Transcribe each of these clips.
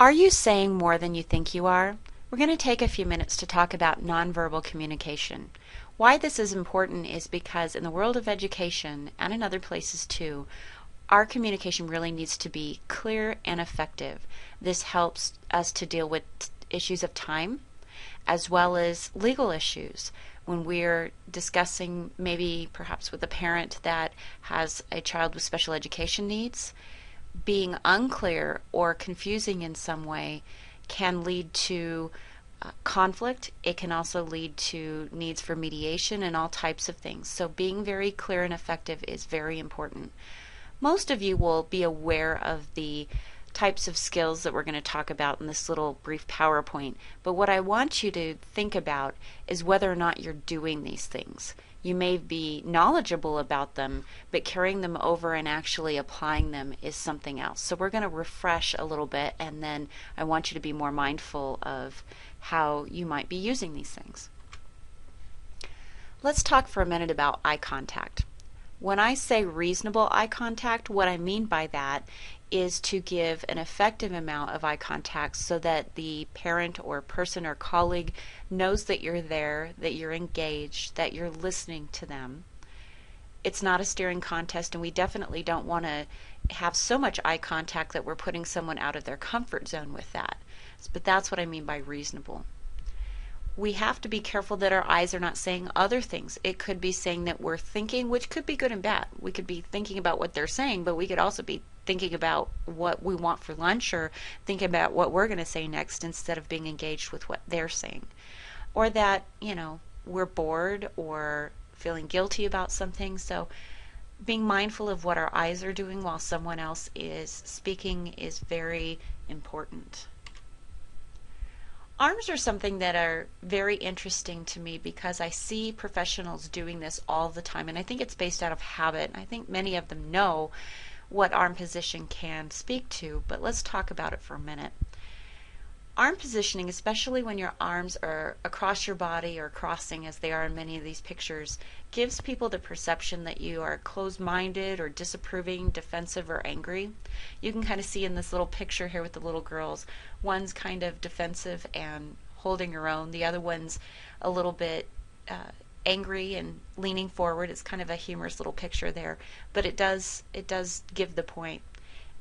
Are you saying more than you think you are? We're going to take a few minutes to talk about nonverbal communication. Why this is important is because in the world of education, and in other places too, our communication really needs to be clear and effective. This helps us to deal with issues of time as well as legal issues. When we're discussing maybe perhaps with a parent that has a child with special education needs, being unclear or confusing in some way can lead to conflict. It can also lead to needs for mediation and all types of things. So being very clear and effective is very important. Most of you will be aware of the types of skills that we're going to talk about in this little brief PowerPoint, but what I want you to think about is whether or not you're doing these things. You may be knowledgeable about them, but carrying them over and actually applying them is something else. So we're going to refresh a little bit, and then I want you to be more mindful of how you might be using these things. Let's talk for a minute about eye contact. When I say reasonable eye contact, what I mean by that is to give an effective amount of eye contact so that the parent or person or colleague knows that you're there, that you're engaged, that you're listening to them. It's not a staring contest, and we definitely don't want to have so much eye contact that we're putting someone out of their comfort zone with that. But that's what I mean by reasonable. We have to be careful that our eyes are not saying other things. It could be saying that we're thinking, which could be good and bad. We could be thinking about what they're saying, but we could also be thinking about what we want for lunch or thinking about what we're going to say next instead of being engaged with what they're saying. Or that, we're bored or feeling guilty about something. So being mindful of what our eyes are doing while someone else is speaking is very important. Arms are something that are very interesting to me because I see professionals doing this all the time, and I think it's based out of habit. I think many of them know what arm position can speak to, but let's talk about it for a minute. Arm positioning, especially when your arms are across your body or crossing as they are in many of these pictures, gives people the perception that you are closed-minded or disapproving, defensive, or angry. You can kind of see in this little picture here with the little girls, one's kind of defensive and holding her own, the other one's a little bit angry and leaning forward. It's kind of a humorous little picture there, but it does give the point.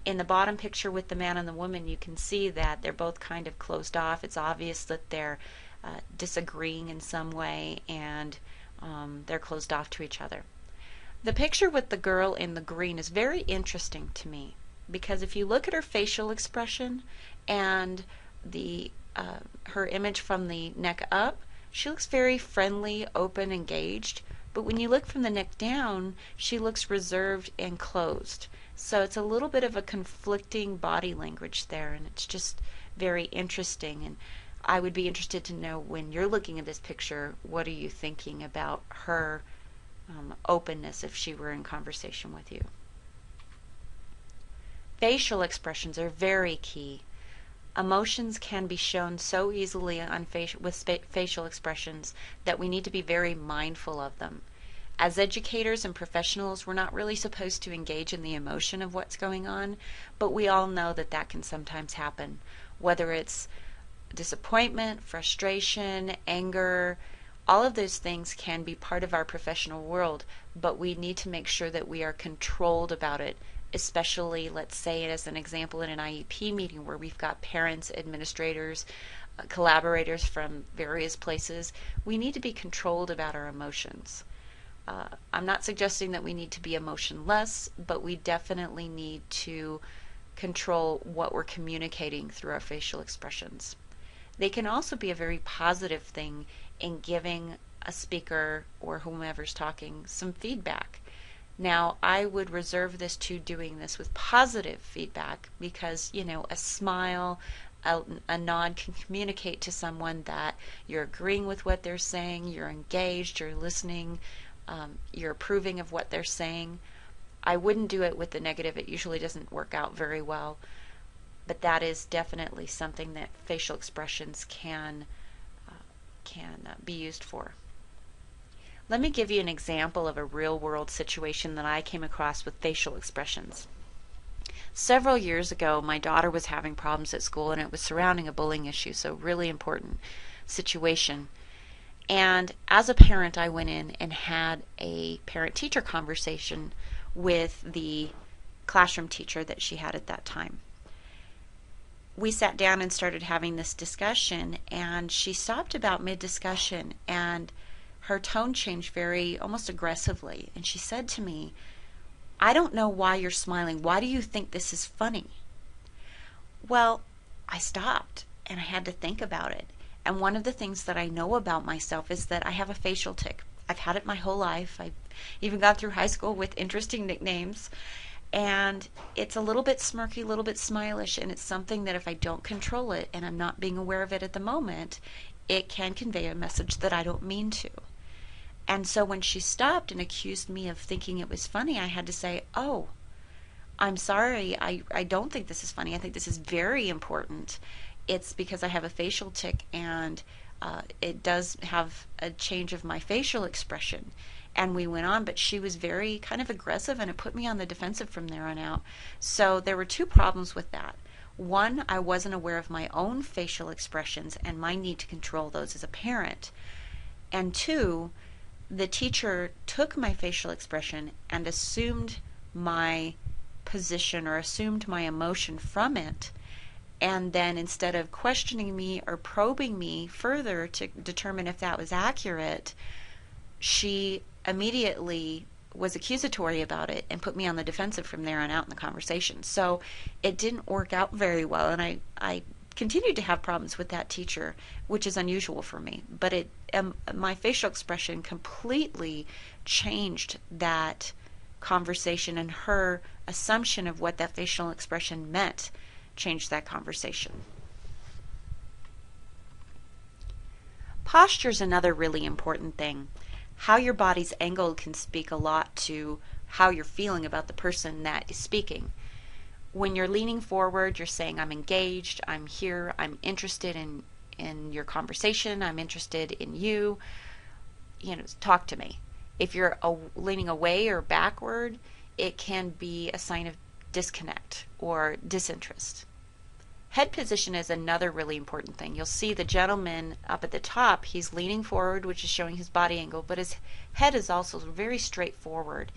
In the bottom picture with the man and the woman, you can see that they're both kind of closed off. It's obvious that they're disagreeing in some way, and they're closed off to each other. The picture with the girl in the green is very interesting to me because if you look at her facial expression and her image from the neck up, she looks very friendly, open, engaged. But when you look from the neck down, she looks reserved and closed. So it's a little bit of a conflicting body language there, and it's just very interesting. And I would be interested to know, when you're looking at this picture, what are you thinking about her openness if she were in conversation with you? Facial expressions are very key. Emotions can be shown so easily with facial expressions that we need to be very mindful of them. As educators and professionals, we're not really supposed to engage in the emotion of what's going on, but we all know that that can sometimes happen, whether it's disappointment, frustration, anger. All of those things can be part of our professional world, but we need to make sure that we are controlled about it, especially, let's say, as an example, in an IEP meeting where we've got parents, administrators, collaborators from various places. We need to be controlled about our emotions. I'm not suggesting that we need to be emotionless, but we definitely need to control what we're communicating through our facial expressions. They can also be a very positive thing in giving a speaker or whomever's talking some feedback. Now, I would reserve this to doing this with positive feedback because, a smile, a nod can communicate to someone that you're agreeing with what they're saying, you're engaged, you're listening, you're approving of what they're saying. I wouldn't do it with the negative. It usually doesn't work out very well, but that is definitely something that facial expressions can be used for. Let me give you an example of a real-world situation that I came across with facial expressions. Several years ago, my daughter was having problems at school, and it was surrounding a bullying issue, so really important situation. And as a parent, I went in and had a parent-teacher conversation with the classroom teacher that she had at that time. We sat down and started having this discussion, and she stopped about mid-discussion, and her tone changed very almost aggressively. And she said to me, "I don't know why you're smiling. Why do you think this is funny?" Well, I stopped and I had to think about it. And one of the things that I know about myself is that I have a facial tic. I've had it my whole life. I even got through high school with interesting nicknames. And it's a little bit smirky, a little bit smilish, and it's something that if I don't control it and I'm not being aware of it at the moment, it can convey a message that I don't mean to. And so when she stopped and accused me of thinking it was funny, I had to say, "Oh, I'm sorry. I don't think this is funny. I think this is very important. It's because I have a facial tic, and it does have a change of my facial expression." And we went on, but she was very kind of aggressive, and it put me on the defensive from there on out. So there were two problems with that. One, I wasn't aware of my own facial expressions and my need to control those as a parent. And two, the teacher took my facial expression and assumed my position or assumed my emotion from it. And then instead of questioning me or probing me further to determine if that was accurate, she immediately was accusatory about it and put me on the defensive from there on out in the conversation. So it didn't work out very well, and I continued to have problems with that teacher, which is unusual for me. But my facial expression completely changed that conversation, and her assumption of what that facial expression meant changed that conversation. Posture is another really important thing. How your body's angled can speak a lot to how you're feeling about the person that is speaking. When you're leaning forward, you're saying, "I'm engaged, I'm here, I'm interested in your conversation, I'm interested in you, talk to me." If you're leaning away or backward, it can be a sign of disconnect or disinterest. Head position is another really important thing. You'll see the gentleman up at the top, he's leaning forward, which is showing his body angle, but his head is also very straightforward.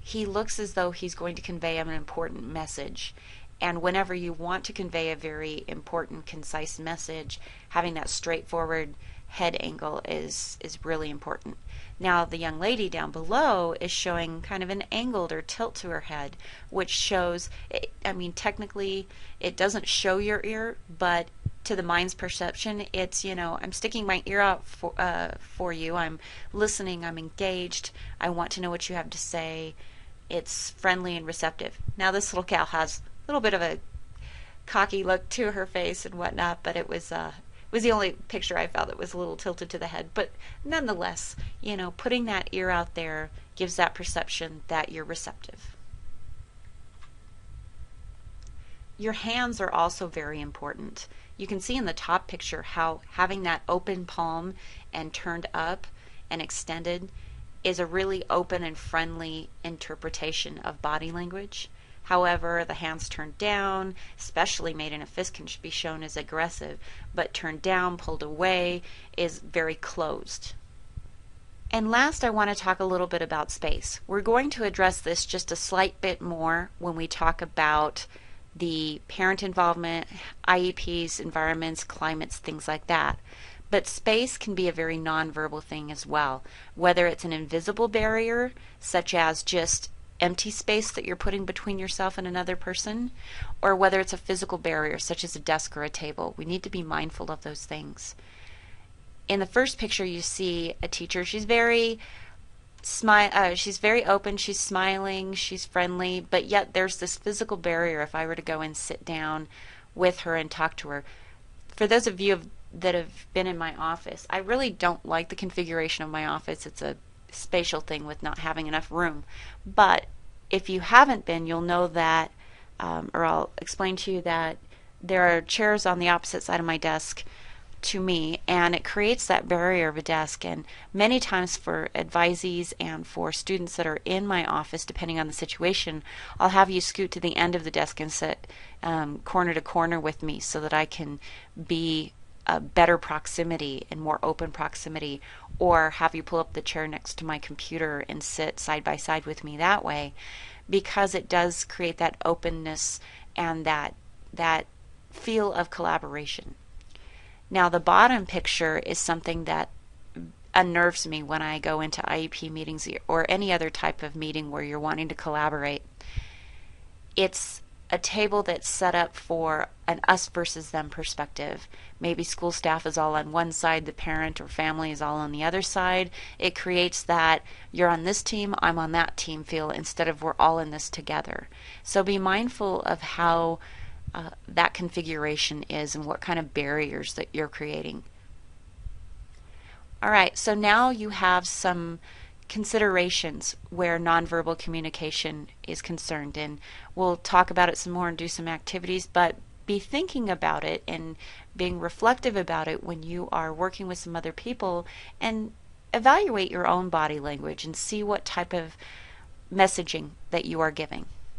He looks as though he's going to convey an important message. And whenever you want to convey a very important, concise message, having that straightforward head angle is really important. Now the young lady down below is showing kind of an angled or tilt to her head, which shows, technically it doesn't show your ear, but to the mind's perception, it's, I'm sticking my ear out for you, I'm listening, I'm engaged, I want to know what you have to say. It's friendly and receptive. Now this little gal has a little bit of a cocky look to her face and whatnot, but it was the only picture I found that was a little tilted to the head. But nonetheless, putting that ear out there gives that perception that you're receptive. Your hands are also very important. You can see in the top picture how having that open palm and turned up and extended is a really open and friendly interpretation of body language. However, the hands turned down, especially made in a fist, can be shown as aggressive, but turned down, pulled away, is very closed. And last, I want to talk a little bit about space. We're going to address this just a slight bit more when we talk about the parent involvement, IEPs, environments, climates, things like that. But space can be a very nonverbal thing as well, whether it's an invisible barrier, such as just empty space that you're putting between yourself and another person, or whether it's a physical barrier such as a desk or a table. We need to be mindful of those things. In the first picture you see a teacher. She's very open, she's smiling, she's friendly, but yet there's this physical barrier if I were to go and sit down with her and talk to her. For those of you that have been in my office, I really don't like the configuration of my office. It's a spatial thing with not having enough room. But if you haven't been, you'll know that, or I'll explain to you that there are chairs on the opposite side of my desk to me, and it creates that barrier of a desk. And many times for advisees and for students that are in my office, depending on the situation, I'll have you scoot to the end of the desk and sit corner to corner with me so that I can be a better proximity and more open proximity, or have you pull up the chair next to my computer and sit side by side with me that way, because it does create that openness and that feel of collaboration. Now, the bottom picture is something that unnerves me when I go into IEP meetings or any other type of meeting where you're wanting to collaborate. It's a table that's set up for an us versus them perspective. Maybe school staff is all on one side, the parent or family is all on the other side. It creates that you're on this team, I'm on that team feel, instead of we're all in this together. So be mindful of how that configuration is and what kind of barriers that you're creating. All right, so now you have some considerations where nonverbal communication is concerned, and we'll talk about it some more and do some activities, but be thinking about it and being reflective about it when you are working with some other people, and evaluate your own body language and see what type of messaging that you are giving.